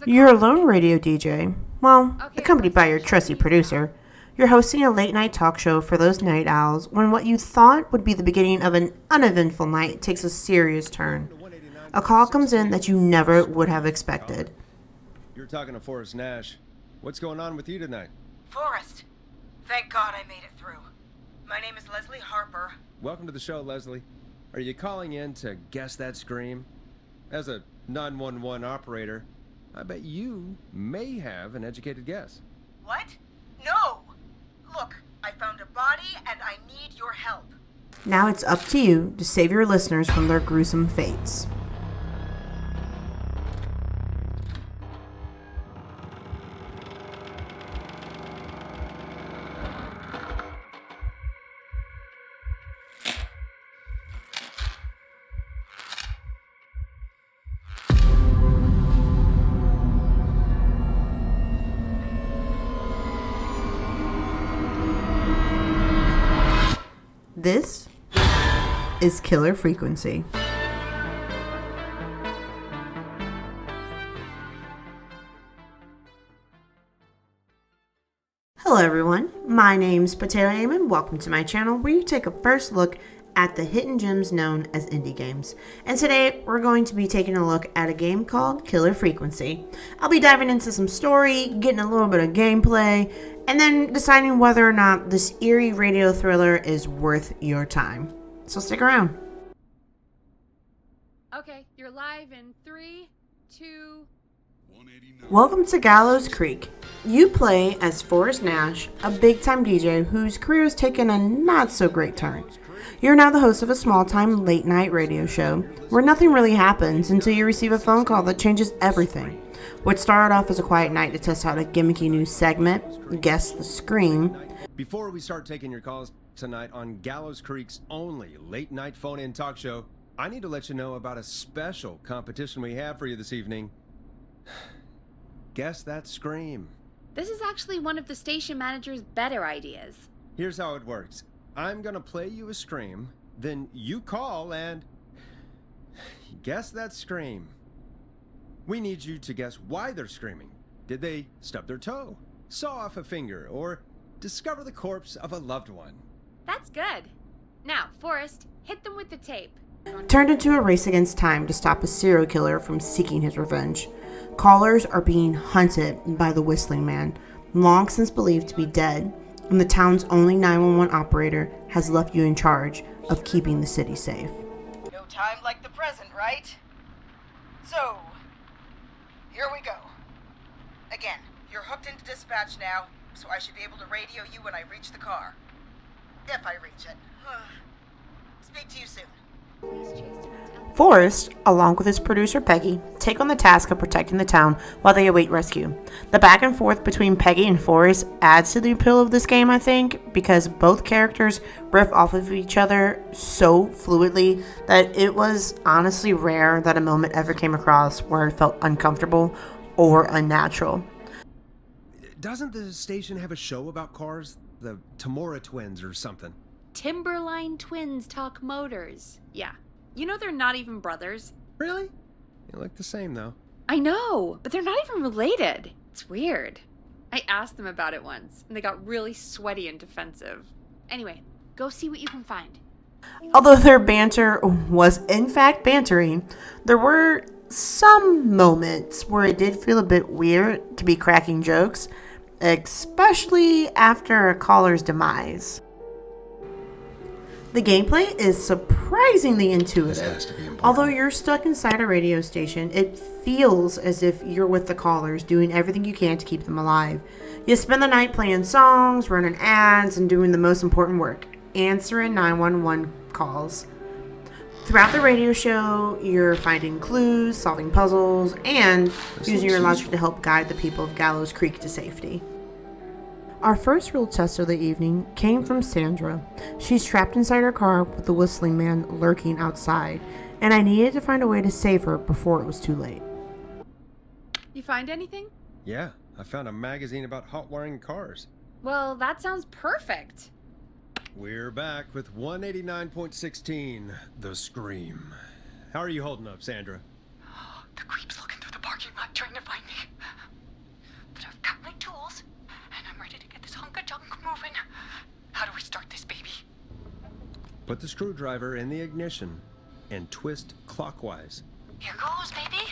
You're a lone radio DJ. Well, accompanied by your trusty producer. You're hosting a late-night talk show for those night owls when what you thought would be the beginning of an uneventful night takes a serious turn. A call comes in that you never would have expected. You're talking to Forrest Nash. What's going on with you tonight? Forrest! Thank God I made it through. My name is Leslie Harper. Welcome to the show, Leslie. Are you calling in to guess that scream? As a 911 operator, I bet you may have an educated guess. What? No! Look, I found a body and I need your help. Now it's up to you to save your listeners from their gruesome fates. This is Killer Frequency. Hello everyone, my name's Potato Aim. Welcome to my channel where you take a first look at the hidden gems known as indie games. And today we're going to be taking a look at a game called Killer Frequency. I'll be diving into some story, getting a little bit of gameplay, and then deciding whether or not this eerie radio thriller is worth your time. So stick around. Okay, you're live in 3, 2... Welcome to Gallows Creek. You play as Forrest Nash, a big-time DJ whose career has taken a not-so-great turn. You're now the host of a small-time late-night radio show where nothing really happens until you receive a phone call that changes everything. What started off as a quiet night to test out a gimmicky new segment, Guess the Scream. Before we start taking your calls tonight on Gallows Creek's only late-night phone-in talk show, I need to let you know about a special competition we have for you this evening. Guess that scream. This is actually one of the station manager's better ideas. Here's how it works. I'm gonna play you a scream, then you call and guess that scream. We need you to guess why they're screaming. Did they stub their toe, saw off a finger, or discover the corpse of a loved one? That's good. Now, Forrest, hit them with the tape. Turned into a race against time to stop a serial killer from seeking his revenge. Callers are being hunted by the Whistling Man, long since believed to be dead, and the town's only 911 operator has left you in charge of keeping the city safe. No time like the present, right? So, here we go. Again, you're hooked into dispatch now, so I should be able to radio you when I reach the car. If I reach it. Speak to you soon. Forrest, along with his producer Peggy, take on the task of protecting the town while they await rescue. The back and forth between Peggy and Forrest adds to the appeal of this game, I think, because both characters riff off of each other so fluidly that it was honestly rare that a moment ever came across where it felt uncomfortable or unnatural. Doesn't the station have a show about cars? The Tamora twins or something? Timberline twins talk motors. Yeah. You know they're not even brothers. Really? You look the same, though. I know, but they're not even related. It's weird. I asked them about it once, and they got really sweaty and defensive. Anyway, go see what you can find. Although their banter was in fact bantering, there were some moments where it did feel a bit weird to be cracking jokes, especially after a caller's demise. The gameplay is surprisingly intuitive. Although you're stuck inside a radio station, it feels as if you're with the callers, doing everything you can to keep them alive. You spend the night playing songs, running ads, and doing the most important work, answering 911 calls. Throughout the radio show, you're finding clues, solving puzzles, and using your logic to help guide the people of Gallows Creek to safety. Our first real test of the evening came from Sandra. She's trapped inside her car with the Whistling Man lurking outside, and I needed to find a way to save her before it was too late. You find anything? Yeah, I found a magazine about hot wiring cars. Well, that sounds perfect. We're back with 189.16, The Scream. How are you holding up, Sandra? The creep's looking through the parking lot trying to find me. But I've got my tools, and I'm ready to get this hunk of junk moving. How do we start this baby? Put the screwdriver in the ignition and twist clockwise. Here goes, baby.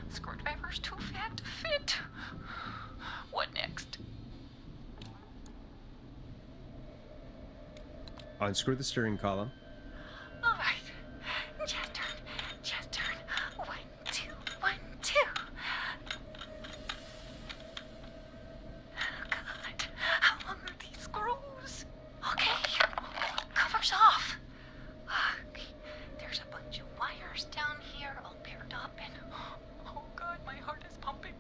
Screwdriver's too fat to fit. What next? Unscrew the steering column. All right. Just turn. 1, 2, 1, 2. Oh, God. How long are these screws? Okay. Cover's off. Okay. There's a bunch of wires down here all paired up and... Oh, God, my heart is pumping.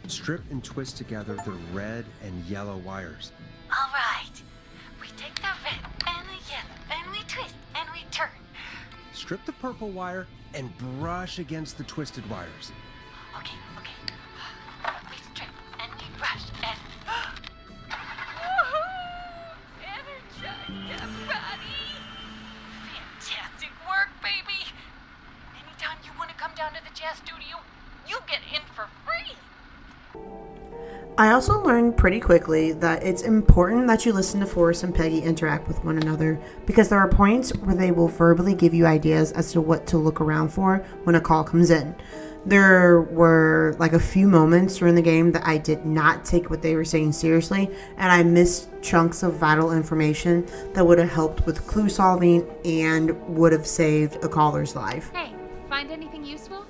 Strip and twist together the red and yellow wires. All right. We take the red and the yellow and we twist and we turn. Strip the purple wire and brush against the twisted wires. Okay. We strip and we brush and... Energize everybody! Fantastic work, baby! Anytime you want to come down to the jazz studio, you get in for free! I also learned pretty quickly that it's important that you listen to Forrest and Peggy interact with one another, because there are points where they will verbally give you ideas as to what to look around for when a call comes in. There were like a few moments during the game that I did not take what they were saying seriously, and I missed chunks of vital information that would have helped with clue solving and would have saved a caller's life. Hey, find anything useful?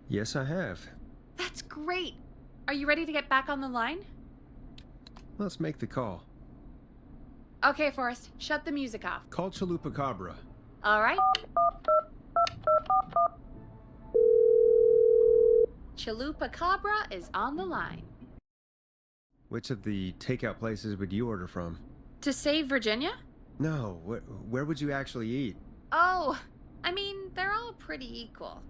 Yes, I have. That's great. Are you ready to get back on the line? Let's make the call. Okay, Forrest, shut the music off. Call Chalupacabra. All right. Chalupacabra is on the line. Which of the takeout places would you order from? To save Virginia? No, where would you actually eat? Oh, I mean, they're all pretty equal.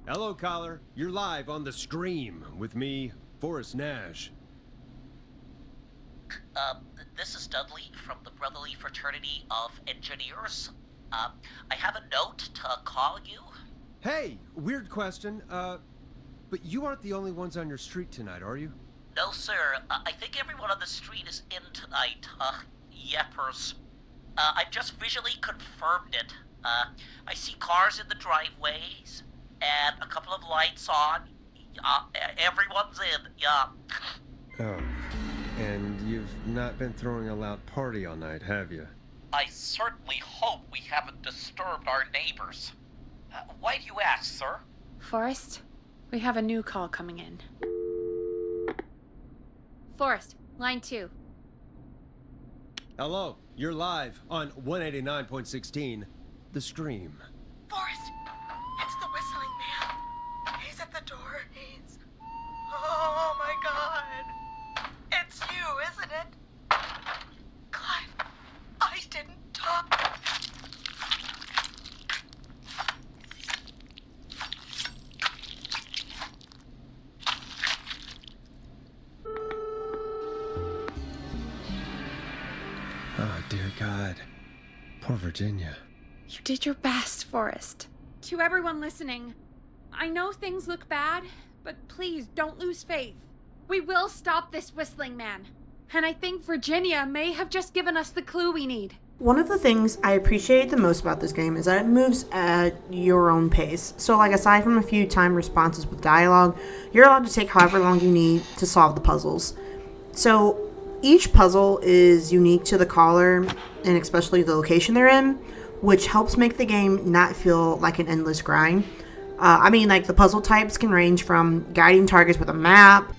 Hello, caller. You're live on the Scream with me, Forrest Nash. This is Dudley from the Brotherly Fraternity of Engineers. I have a note to call you. Hey, weird question. But you aren't the only ones on your street tonight, are you? No, sir. I think everyone on the street is in tonight. Yeppers. I've just visually confirmed it. I see cars in the driveways, and a couple of lights on. Everyone's in, yeah. Oh, and you've not been throwing a loud party all night, have you? I certainly hope we haven't disturbed our neighbors. Why do you ask, sir? Forrest, we have a new call coming in. Forrest, line 2. Hello, you're live on 189.16, The Scream. Forrest, it's the whistling man. He's at the door. He's... Oh my God. It's you, isn't it? Clive, I didn't talk. Oh, dear God. Poor Virginia. You did your best, Forrest. To everyone listening, I know things look bad, but please don't lose faith. We will stop this whistling man. And I think Virginia may have just given us the clue we need. One of the things I appreciate the most about this game is that it moves at your own pace. So like aside from a few timed responses with dialogue, you're allowed to take however long you need to solve the puzzles. So each puzzle is unique to the caller and especially the location they're in, which helps make the game not feel like an endless grind. Like the puzzle types can range from guiding targets with a map.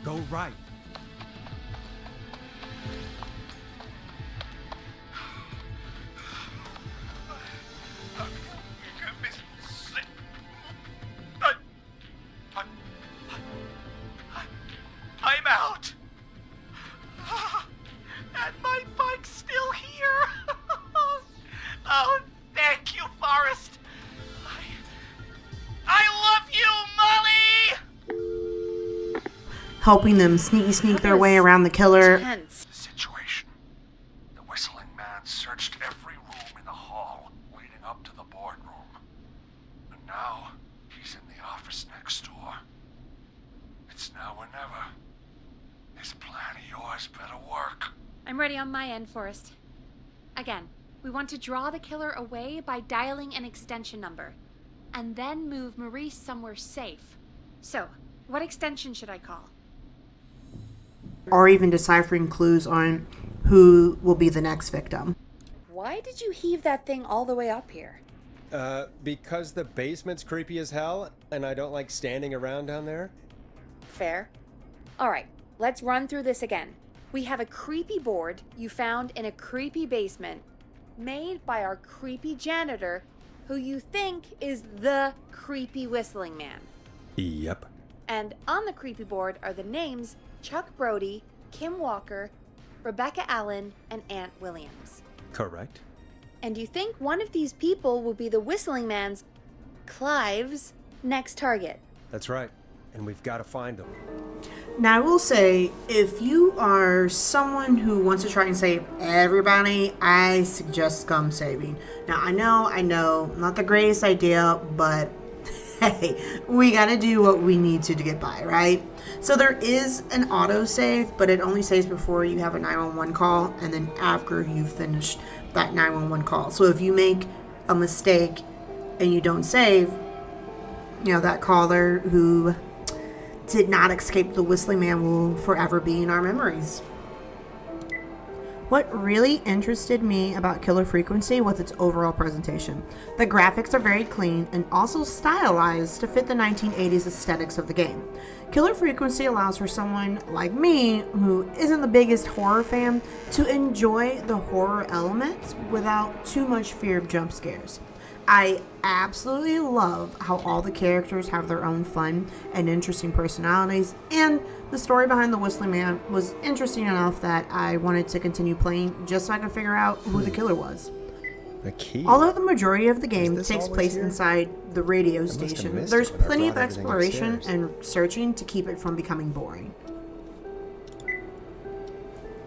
Go right. I'm out. And my bike's still here. Oh, thank you, Forrest. I love you, Molly. helping them sneak their way around the killer. Tense. The situation. The whistling man searched every room in the hall leading up to the boardroom. And now he's in the office next door. It's now or never. This plan of yours better work. I'm ready on my end, Forrest. Again, we want to draw the killer away by dialing an extension number, and then move Maurice somewhere safe. So, what extension should I call? Or even deciphering clues on who will be the next victim. Why did you heave that thing all the way up here? Because the basement's creepy as hell, and I don't like standing around down there. Fair. Alright, let's run through this again. We have a creepy board you found in a creepy basement, made by our creepy janitor, who you think is the creepy whistling man. Yep. And on the creepy board are the names Chuck Brody, Kim Walker, Rebecca Allen, and Aunt Williams. Correct. And you think one of these people will be the whistling man's, Clive's, next target. That's right. And we've got to find them. Now, I will say, if you are someone who wants to try and save everybody, I suggest scum saving. Now, I know, not the greatest idea, but hey, we gotta do what we need to get by, right? So there is an autosave, but it only saves before you have a 911 call, and then after you've finished that 911 call. So if you make a mistake and you don't save, that caller who did not escape the whistling man will forever be in our memories. What really interested me about Killer Frequency was its overall presentation. The graphics are very clean and also stylized to fit the 1980s aesthetics of the game. Killer Frequency allows for someone like me, who isn't the biggest horror fan, to enjoy the horror elements without too much fear of jump scares. I absolutely love how all the characters have their own fun and interesting personalities, and the story behind the Whistling Man was interesting enough that I wanted to continue playing just so I could figure out who the killer was. The key. Although the majority of the game this takes always place here? inside the radio must have station, missed there's it when I plenty of brought everything exploration upstairs. and searching to keep it from becoming boring.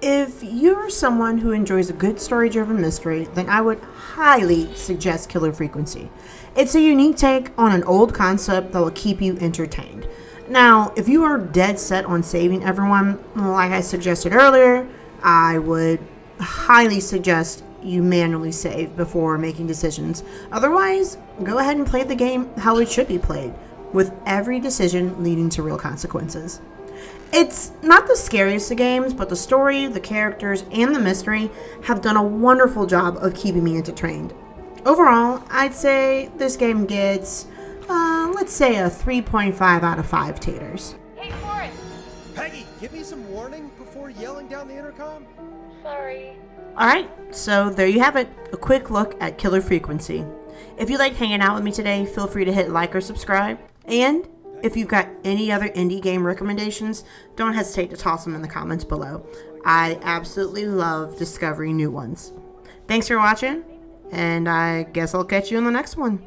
If you're someone who enjoys a good story-driven mystery, then I would highly suggest Killer Frequency. It's a unique take on an old concept that will keep you entertained. Now, if you are dead set on saving everyone, like I suggested earlier, I would highly suggest you manually save before making decisions. Otherwise, go ahead and play the game how it should be played, with every decision leading to real consequences. It's not the scariest of games, but the story, the characters, and the mystery have done a wonderful job of keeping me entertained. Overall, I'd say this game gets, let's say a 3.5 out of 5 taters. Hey, Forrest! Peggy, give me some warning before yelling down the intercom. Sorry. Alright, so there you have it, a quick look at Killer Frequency. If you like hanging out with me today, feel free to hit like or subscribe. And if you've got any other indie game recommendations, don't hesitate to toss them in the comments below. I absolutely love discovering new ones. Thanks for watching, and I guess I'll catch you in the next one.